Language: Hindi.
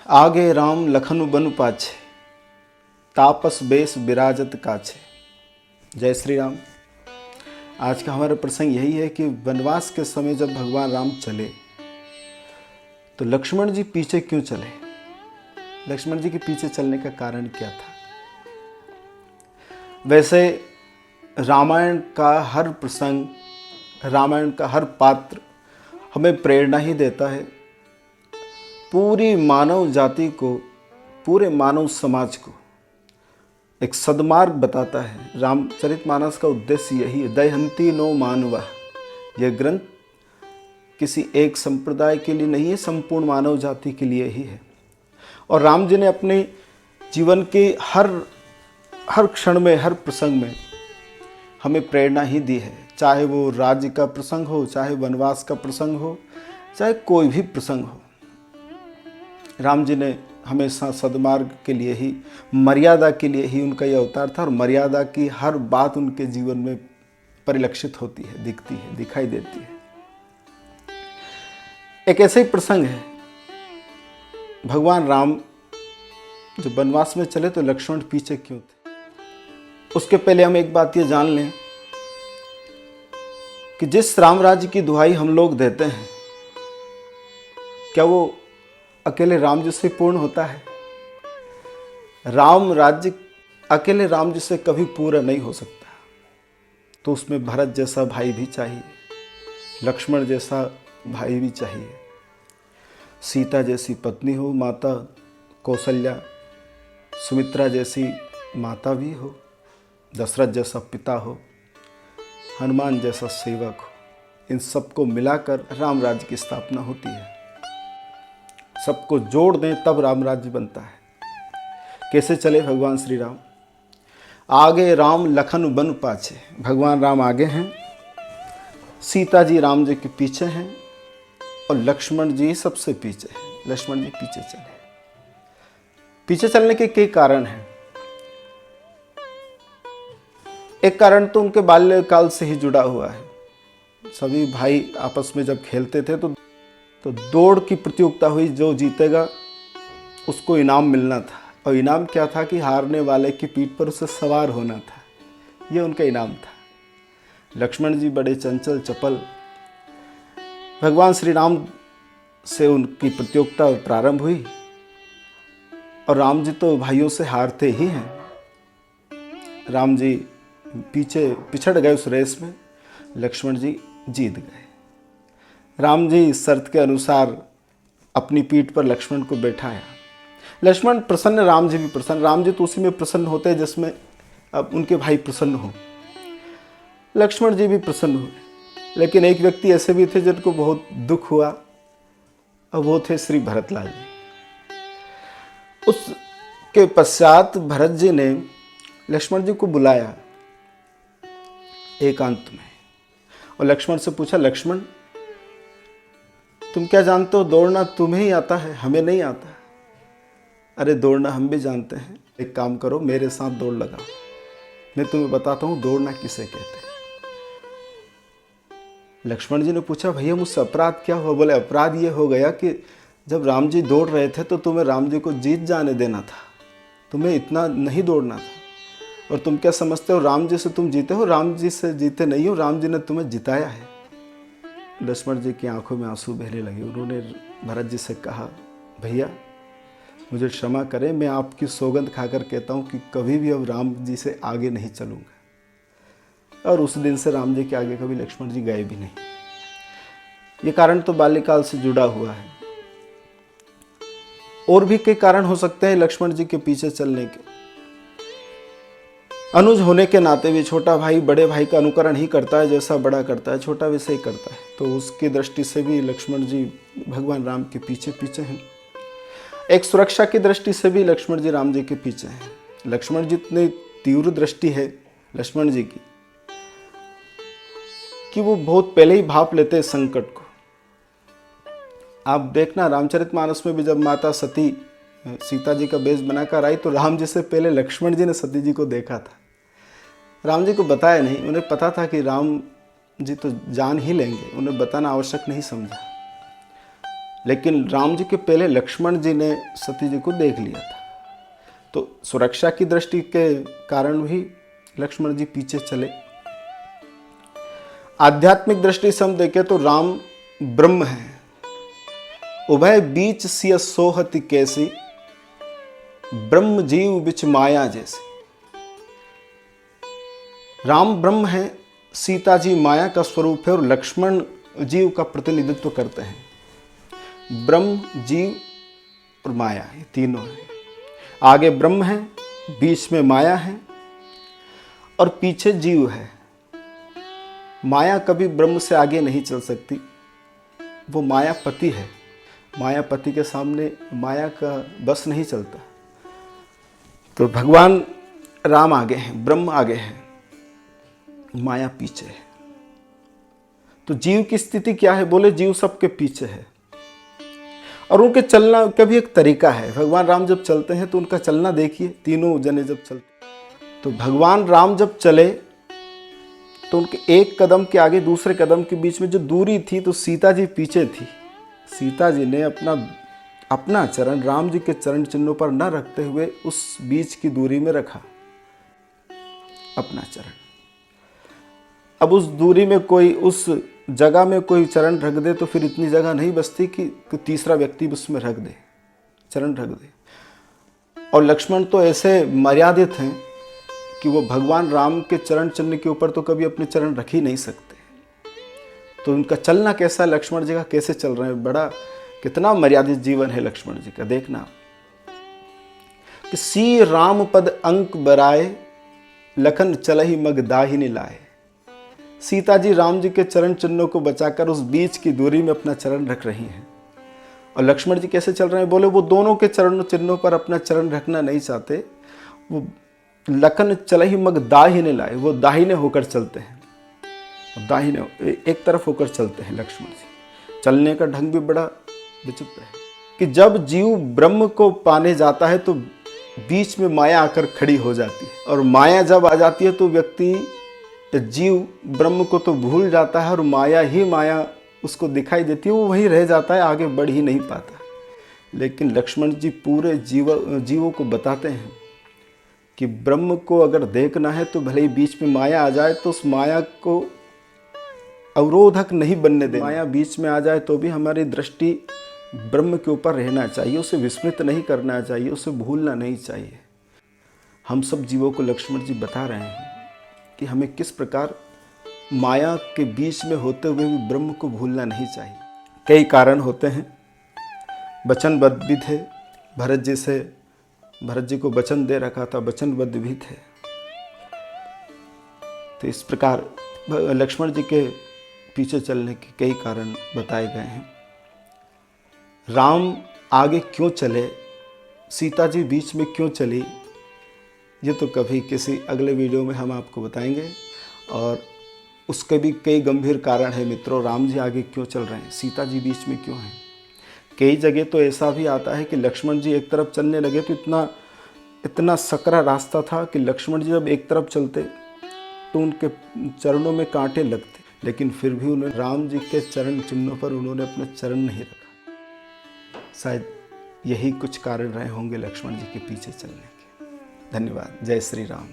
आगे राम लखन बनु पाछे, तापस बेस विराजत काछे। जय श्री राम। आज का हमारा प्रसंग यही है कि वनवास के समय जब भगवान राम चले तो लक्ष्मण जी पीछे क्यों चले, लक्ष्मण जी के पीछे चलने का कारण क्या था। वैसे रामायण का हर प्रसंग, रामायण का हर पात्र हमें प्रेरणा ही देता है, पूरी मानव जाति को, पूरे मानव समाज को एक सद्मार्ग बताता है। रामचरितमानस का उद्देश्य यही है, दयहंती नो मानवा। यह ग्रंथ किसी एक संप्रदाय के लिए नहीं है, संपूर्ण मानव जाति के लिए ही है। और राम जी ने अपने जीवन के हर क्षण में, हर प्रसंग में हमें प्रेरणा ही दी है। चाहे वो राज्य का प्रसंग हो, चाहे वनवास का प्रसंग हो, चाहे कोई भी प्रसंग हो, राम जी ने हमेशा सद्मार्ग के लिए ही, मर्यादा के लिए ही उनका यह अवतार था। और मर्यादा की हर बात उनके जीवन में परिलक्षित होती है, दिखती है, दिखाई देती है। एक ऐसा ही प्रसंग है, भगवान राम जब वनवास में चले तो लक्ष्मण पीछे क्यों थे। उसके पहले हम एक बात ये जान लें कि जिस राम राज्य की दुहाई हम लोग देते हैं, क्या वो अकेले राम जी से पूर्ण होता है? राम राज्य अकेले राम जी से कभी पूरा नहीं हो सकता। तो उसमें भरत जैसा भाई भी चाहिए, लक्ष्मण जैसा भाई भी चाहिए, सीता जैसी पत्नी हो, माता कौशल्या, सुमित्रा जैसी माता भी हो, दशरथ जैसा पिता हो, हनुमान जैसा सेवक हो। इन सबको मिलाकर राम राज्य की स्थापना होती है। सबको जोड़ दें तब राम राज्य बनता है। कैसे चले भगवान श्री राम? आगे राम लखन बन पाछे। भगवान राम आगे हैं, सीता जी राम जी के पीछे हैं और लक्ष्मण जी सबसे पीछे हैं। लक्ष्मण जी पीछे चले। पीछे चलने के कई कारण हैं। एक कारण तो उनके बाल्यकाल से ही जुड़ा हुआ है। सभी भाई आपस में जब खेलते थे तो दौड़ की प्रतियोगिता हुई, जो जीतेगा उसको इनाम मिलना था। और इनाम क्या था कि हारने वाले की पीठ पर उसे सवार होना था। ये उनका इनाम था। लक्ष्मण जी बड़े चंचल चपल। भगवान श्री राम से उनकी प्रतियोगिता प्रारंभ हुई और राम जी तो भाइयों से हारते ही हैं। राम जी पिछड़ गए उस रेस में, लक्ष्मण जी जीत गए। राम जी शर्त के अनुसार अपनी पीठ पर लक्ष्मण को बैठाया। लक्ष्मण प्रसन्न, राम जी भी प्रसन्न। राम जी तो उसी में प्रसन्न होते हैं जिसमें अब उनके भाई प्रसन्न हो। लक्ष्मण जी भी प्रसन्न हुए। लेकिन एक व्यक्ति ऐसे भी थे जिनको बहुत दुख हुआ, और वो थे श्री भरतलाल जी। उसके पश्चात भरत जी ने लक्ष्मण जी को बुलाया एकांत में और लक्ष्मण से पूछा, लक्ष्मण तुम क्या जानते हो? दौड़ना तुम्हें ही आता है, हमें नहीं आता। अरे दौड़ना हम भी जानते हैं। एक काम करो, मेरे साथ दौड़ लगाओ, मैं तुम्हें बताता हूँ दौड़ना किसे कहते हैं। लक्ष्मण जी ने पूछा, भैया मुझसे अपराध क्या हुआ? बोले, अपराध ये हो गया कि जब राम जी दौड़ रहे थे तो तुम्हें राम जी को जीत जाने देना था, तुम्हें इतना नहीं दौड़ना था। और तुम क्या समझते हो राम जी से तुम जीते हो? राम जी से जीते नहीं हो, राम जी ने तुम्हें जिताया है। लक्ष्मण जी की आंखों में आंसू बहने लगे। उन्होंने भरत जी से कहा, भैया मुझे क्षमा करें, मैं आपकी सौगंध खाकर कहता हूँ कि कभी भी अब राम जी से आगे नहीं चलूँगा। और उस दिन से राम जी के आगे कभी लक्ष्मण जी गए भी नहीं। ये कारण तो बाल्यकाल से जुड़ा हुआ है। और भी कई कारण हो सकते हैं लक्ष्मण जी के पीछे चलने के। अनुज होने के नाते भी छोटा भाई बड़े भाई का अनुकरण ही करता है, जैसा बड़ा करता है छोटा वैसे ही करता है। तो उसकी दृष्टि से भी लक्ष्मण जी भगवान राम के पीछे पीछे हैं। एक सुरक्षा की दृष्टि से भी लक्ष्मण जी राम जी के पीछे हैं। लक्ष्मण जी इतनी तीव्र दृष्टि है लक्ष्मण जी की कि वो बहुत पहले ही भाप लेते हैं संकट को। आप देखना रामचरितमानस में भी जब माता सती सीता जी का बेस बनाकर आई तो राम जी से पहले लक्ष्मण जी ने सती जी को देखा था। राम जी को बताया नहीं, उन्हें पता था कि राम जी तो जान ही लेंगे, उन्हें बताना आवश्यक नहीं समझा। लेकिन राम जी के पहले लक्ष्मण जी ने सती जी को देख लिया था, तो सुरक्षा की दृष्टि के कारण भी लक्ष्मण जी पीछे चले। आध्यात्मिक दृष्टि से हम देखें तो राम ब्रह्म है, उभय बीच सिय सोहति कैसी, ब्रह्म जीव बिच माया जैसी। राम ब्रह्म है, सीता जी माया का स्वरूप है और लक्ष्मण जीव का प्रतिनिधित्व करते हैं। ब्रह्म, जीव और माया, ये तीनों है। आगे ब्रह्म है, बीच में माया है और पीछे जीव है। माया कभी ब्रह्म से आगे नहीं चल सकती, वो मायापति है। मायापति के सामने माया का बस नहीं चलता। तो भगवान राम आगे हैं, ब्रह्म आगे है, माया पीछे है। तो जीव की स्थिति क्या है? बोले जीव सबके पीछे है और उनके चलना का भी एक तरीका है। भगवान राम जब चलते हैं तो उनका चलना देखिए, तीनों जने जब चलते, तो भगवान राम जब चले तो उनके एक कदम के आगे दूसरे कदम के बीच में जो दूरी थी, तो सीता जी पीछे थी। सीता जी ने अपना चरण राम जी के चरण चिन्हों पर न रखते हुए उस बीच की दूरी में रखा अपना चरण। अब उस दूरी में कोई, उस जगह में कोई चरण रख दे तो फिर इतनी जगह नहीं बचती कि तीसरा व्यक्ति उसमें रख दे, चरण रख दे। और लक्ष्मण तो ऐसे मर्यादित हैं कि वो भगवान राम के चरण चिन्ह के ऊपर तो कभी अपने चरण रख ही नहीं सकते। तो उनका चलना कैसा, लक्ष्मण जी का कैसे चल रहे हैं, बड़ा कितना मर्यादित जीवन है लक्ष्मण जी का। देखना कि सी राम पद अंक बराए, लखन चलहि मग दाहिनी लाए। सीता जी राम जी के चरण चिन्हों को बचाकर उस बीच की दूरी में अपना चरण रख रही हैं। और लक्ष्मण जी कैसे चल रहे हैं? बोले वो दोनों के चरण चिन्हों पर अपना चरण रखना नहीं चाहते, वो लखन चलहि मग दाहिने लाए, वो दाहिने होकर चलते हैं, दाहिने एक तरफ होकर चलते हैं लक्ष्मण जी। चलने का ढंग भी बड़ा विचित्र है कि जब जीव ब्रह्म को पाने जाता है तो बीच में माया आकर खड़ी हो जाती है, और माया जब आ जाती है तो व्यक्ति, जीव ब्रह्म को तो भूल जाता है और माया ही माया उसको दिखाई देती है, वो वहीं रह जाता है, आगे बढ़ ही नहीं पाता। लेकिन लक्ष्मण जी पूरे जीवों को बताते हैं कि ब्रह्म को अगर देखना है तो भले ही बीच में माया आ जाए तो उस माया को अवरोधक नहीं बनने देना। माया बीच में आ जाए तो भी हमारी दृष्टि ब्रह्म के ऊपर रहना चाहिए, उसे विस्मृत नहीं करना चाहिए, उसे भूलना नहीं चाहिए। हम सब जीवों को लक्ष्मण जी बता रहे हैं कि हमें किस प्रकार माया के बीच में होते हुए भी ब्रह्म को भूलना नहीं चाहिए। कई कारण होते हैं, वचनबद्ध भी थे, भरत जी को वचन दे रखा था, वचनबद्ध भी थे। तो इस प्रकार लक्ष्मण जी के पीछे चलने के कई कारण बताए गए हैं। राम आगे क्यों चले, सीता जी बीच में क्यों चली, ये तो कभी किसी अगले वीडियो में हम आपको बताएंगे। और उसके भी कई गंभीर कारण है मित्रों। राम जी आगे क्यों चल रहे हैं, सीता जी बीच में क्यों हैं। कई जगह तो ऐसा भी आता है कि लक्ष्मण जी एक तरफ चलने लगे तो इतना सकरा रास्ता था कि लक्ष्मण जी जब एक तरफ चलते तो उनके चरणों में कांटे लगते, लेकिन फिर भी उन्होंने राम जी के चरण चिन्हों पर उन्होंने अपना चरण नहीं रखा। शायद यही कुछ कारण रहे होंगे लक्ष्मण जी के पीछे चलने के। धन्यवाद। जय श्री राम।